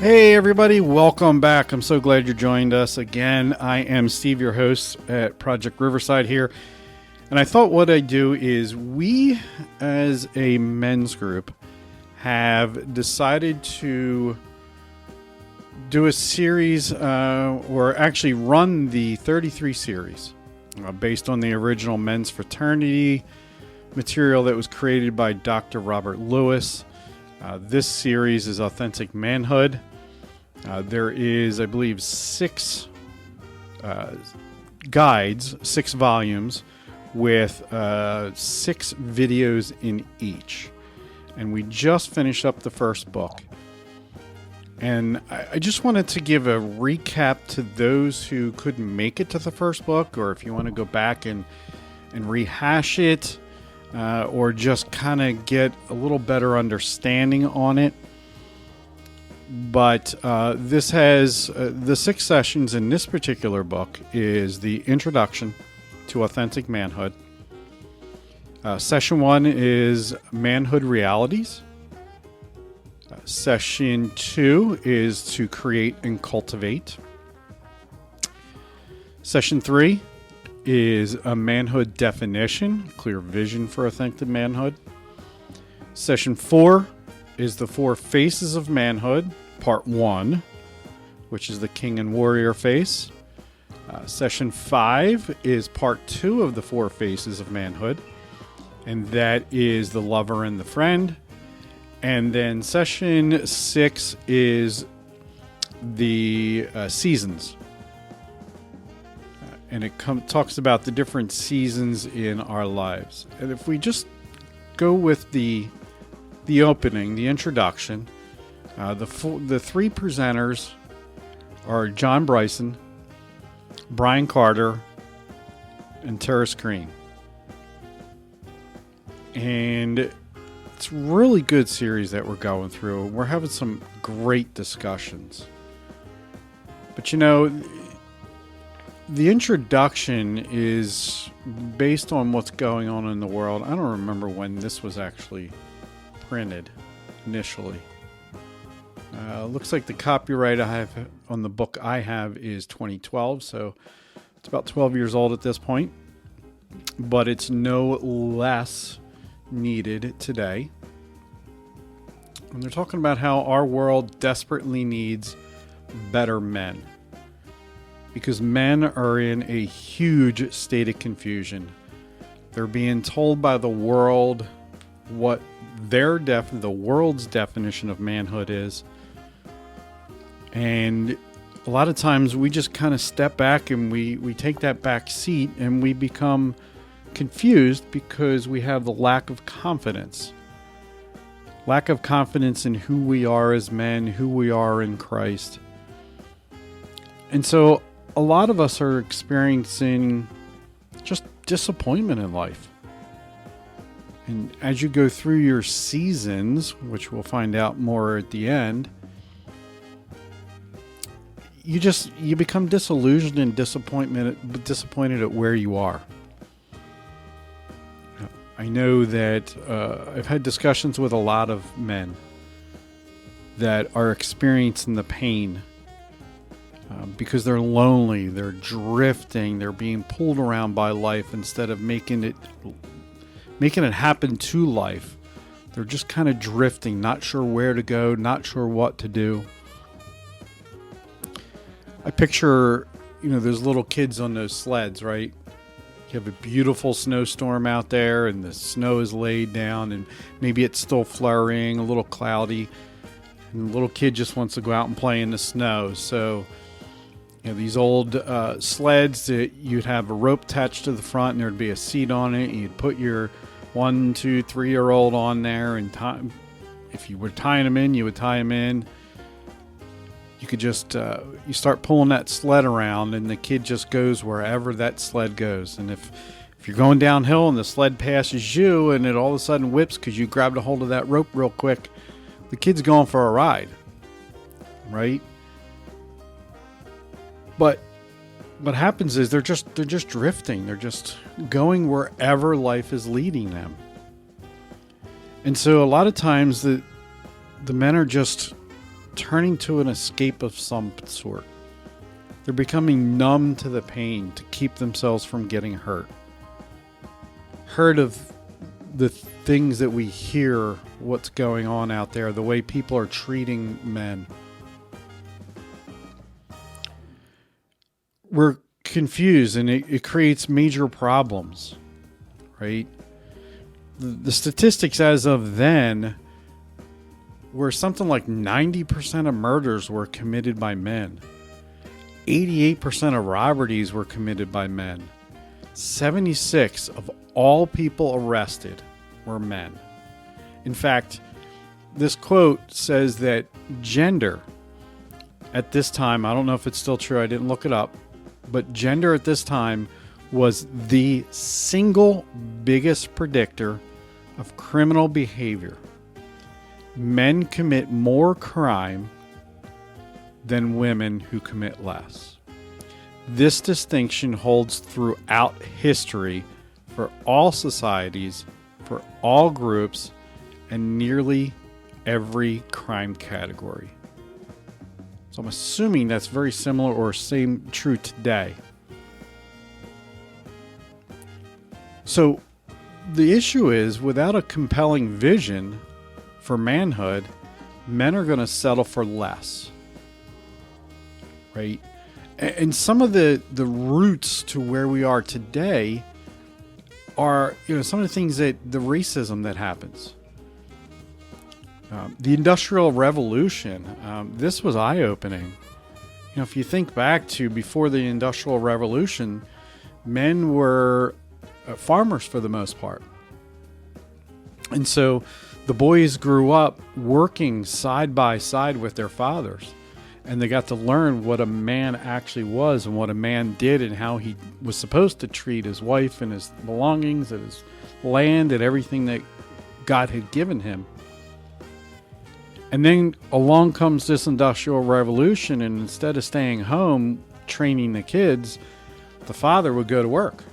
Hey everybody, welcome back. I'm so glad you joined us again. I am Steve, your host at Project Riverside here. And I thought what I'd do is we, as a men's group, have decided to do a series, or actually run the 33 series based on the original men's fraternity material that was created by Dr. Robert Lewis. This series is Authentic Manhood. There is, I believe, 6 guides, 6 volumes with 6 videos in each. And we just finished up the first book. And I just wanted to give a recap to those who couldn't make it to the first book, or if you want to go back and rehash it, or just kind of get a little better understanding on it. But this has the 6 sessions in this particular book is the introduction to Authentic Manhood. Session 1 is Manhood Realities. Session 2 is to create and cultivate. Session 3 is a manhood definition, clear vision for authentic manhood. Session 4 is the 4 faces of manhood, part 1, which is the king and warrior face. Session 5 is part 2 of the 4 faces of manhood, and that is the lover and the friend. And then session 6 is the seasons. And it talks about the different seasons in our lives. And if we just go with the opening, the introduction, the 3 presenters are John Bryson, Brian Carter, and Terrace Green. And it's a really good series that we're going through. We're having some great discussions. But you know, the introduction is based on what's going on in the world. I don't remember when this was actually printed initially. Looks like the copyright I have on the book I have is 2012, so it's about 12 years old at this point. But it's no less needed today. And they're talking about how our world desperately needs better men. Because men are in a huge state of confusion. They're being told by the world what the world's definition of manhood is. And a lot of times we just kind of step back and we take that back seat and we become confused because we have the lack of confidence. Lack of confidence in who we are as men, who we are in Christ. And so a lot of us are experiencing just disappointment in life. And as you go through your seasons, which we'll find out more at the end, you become disillusioned and disappointed at where you are. I know that I've had discussions with a lot of men that are experiencing the pain because they're lonely, they're drifting, they're being pulled around by life instead of making it happen to life. They're just kind of drifting, not sure where to go, not sure what to do. I picture, those little kids on those sleds, right? You have a beautiful snowstorm out there and the snow is laid down and maybe it's still flurrying, a little cloudy, and the little kid just wants to go out and play in the snow. So, these old sleds that you'd have a rope attached to the front and there'd be a seat on it. And you'd put your 1, 2, 3-year-old on there, and if you were tying them in, you would tie them in. You could just, you start pulling that sled around and the kid just goes wherever that sled goes. And if you're going downhill and the sled passes you and it all of a sudden whips because you grabbed a hold of that rope real quick, the kid's going for a ride, right? But what happens is they're just drifting. They're just going wherever life is leading them. And so a lot of times the men are just turning to an escape of some sort. They're becoming numb to the pain to keep themselves from getting hurt. Heard of the things that we hear, what's going on out there, the way people are treating men. We're confused, and it creates major problems, right? The statistics as of then were something like 90% of murders were committed by men. 88% of robberies were committed by men. 76 of all people arrested were men. In fact, this quote says that gender at this time, I don't know if it's still true, I didn't look it up, but gender at this time was the single biggest predictor of criminal behavior. Men commit more crime than women who commit less. This distinction holds throughout history for all societies, for all groups, and nearly every crime category. So I'm assuming that's very similar or same true today. So the issue is, without a compelling vision for manhood, men are going to settle for less. Right? And some of the roots to where we are today are, some of the things that the racism that happens. The Industrial Revolution, this was eye-opening. If you think back to before the Industrial Revolution, men were farmers for the most part. And so the boys grew up working side by side with their fathers. And they got to learn what a man actually was and what a man did and how he was supposed to treat his wife and his belongings and his land and everything that God had given him. And then along comes this Industrial Revolution, and instead of staying home training the kids, the father would go to work.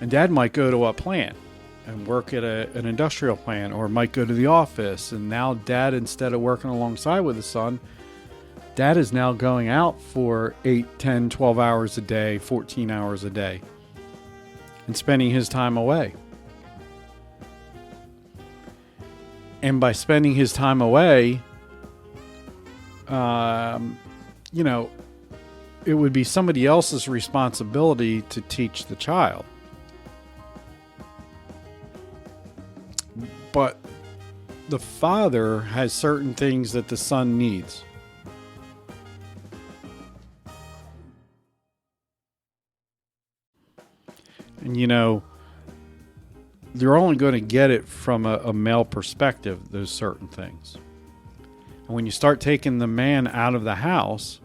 And dad might go to a plant and work at an industrial plant, or might go to the office. And now dad, instead of working alongside with his son, dad is now going out for 8, 10, 12 hours a day, 14 hours a day, and spending his time away. And by spending his time away, it would be somebody else's responsibility to teach the child. But the father has certain things that the son needs. And they're only going to get it from a male perspective, those certain things. And when you start taking the man out of the house,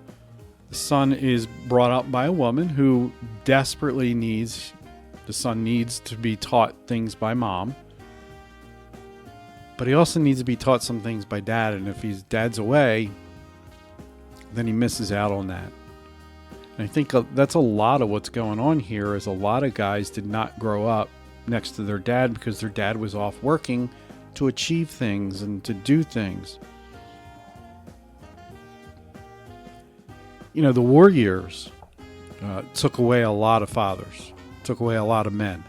the son is brought up by a woman who desperately needs, the son needs to be taught things by mom. But he also needs to be taught some things by dad. And if dad's away, then he misses out on that. And I think that's a lot of what's going on here, is a lot of guys did not grow up next to their dad because their dad was off working to achieve things and to do things. The war years took away a lot of fathers, took away a lot of men.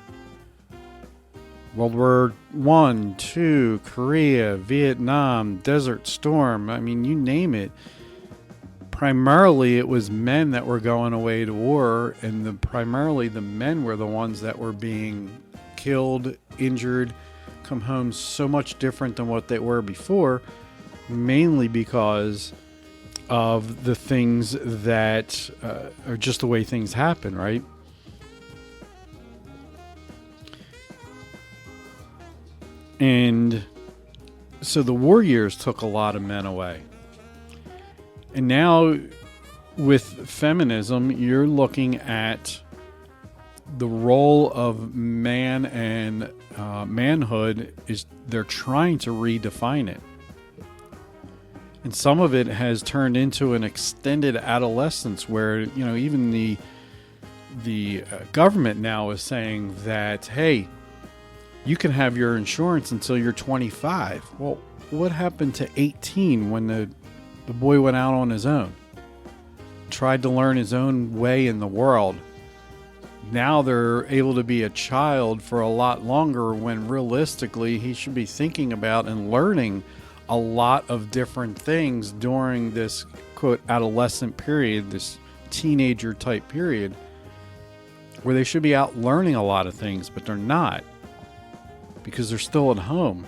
World War I, II, Korea, Vietnam, Desert Storm, you name it. Primarily it was men that were going away to war, and primarily the men were the ones that were being killed, injured, come home so much different than what they were before, mainly because of the things that are just the way things happen, right? And so the war years took a lot of men away. And now with feminism, you're looking at the role of man and manhood is they're trying to redefine it. And some of it has turned into an extended adolescence where, even the government now is saying that, hey, you can have your insurance until you're 25. Well, what happened to 18 when the boy went out on his own? Tried to learn his own way in the world. Now they're able to be a child for a lot longer, when realistically he should be thinking about and learning a lot of different things during this quote adolescent period, this teenager type period, where they should be out learning a lot of things, but they're not, because they're still at home.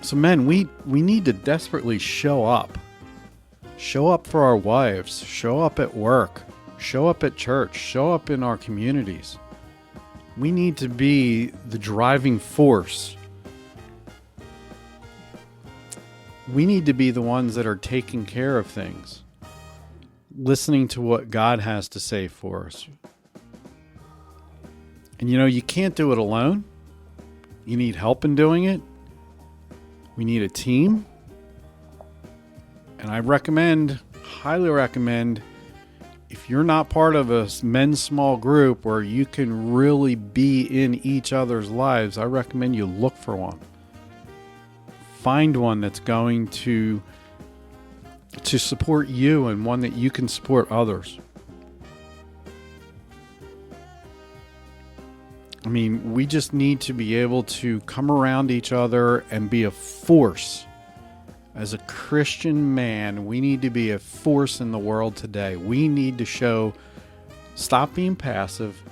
So men, we need to desperately show up. Show up for our wives, show up at work, show up at church, show up in our communities. We need to be the driving force. We need to be the ones that are taking care of things, listening to what God has to say for us. And you can't do it alone. You need help in doing it. We need a team. And I highly recommend, if you're not part of a men's small group where you can really be in each other's lives, I recommend you look for one. Find one that's going to support you, and one that you can support others. I mean, we just need to be able to come around each other and be a force. As a Christian man, we need to be a force in the world today. We need to stop being passive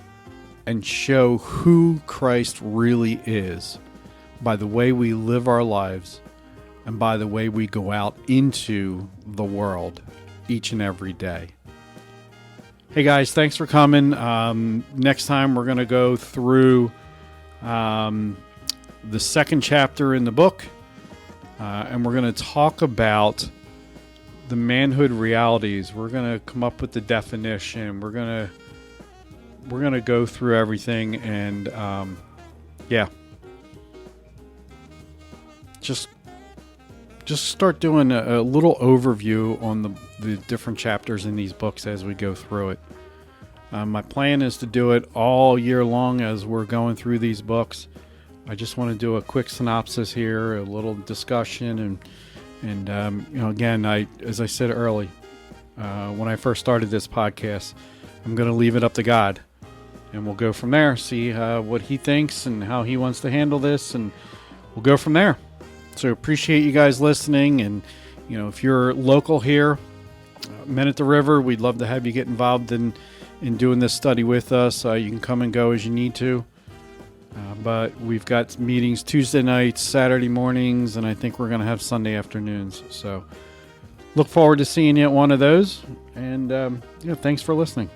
and show who Christ really is by the way we live our lives and by the way we go out into the world each and every day. Hey guys, thanks for coming. Next time we're going to go through the second chapter in the book. And we're going to talk about the manhood realities. We're going to come up with the definition. We're going to go through everything, and just start doing a little overview on the different chapters in these books as we go through it. My plan is to do it all year long as we're going through these books. I just want to do a quick synopsis here, a little discussion, and again, as I said early, when I first started this podcast, I'm going to leave it up to God, and we'll go from there, see what He thinks and how He wants to handle this, and we'll go from there. So appreciate you guys listening, and if you're local here, Men at the River, we'd love to have you get involved in doing this study with us. You can come and go as you need to. But we've got meetings Tuesday nights, Saturday mornings, and I think we're going to have Sunday afternoons. So look forward to seeing you at one of those. And thanks for listening.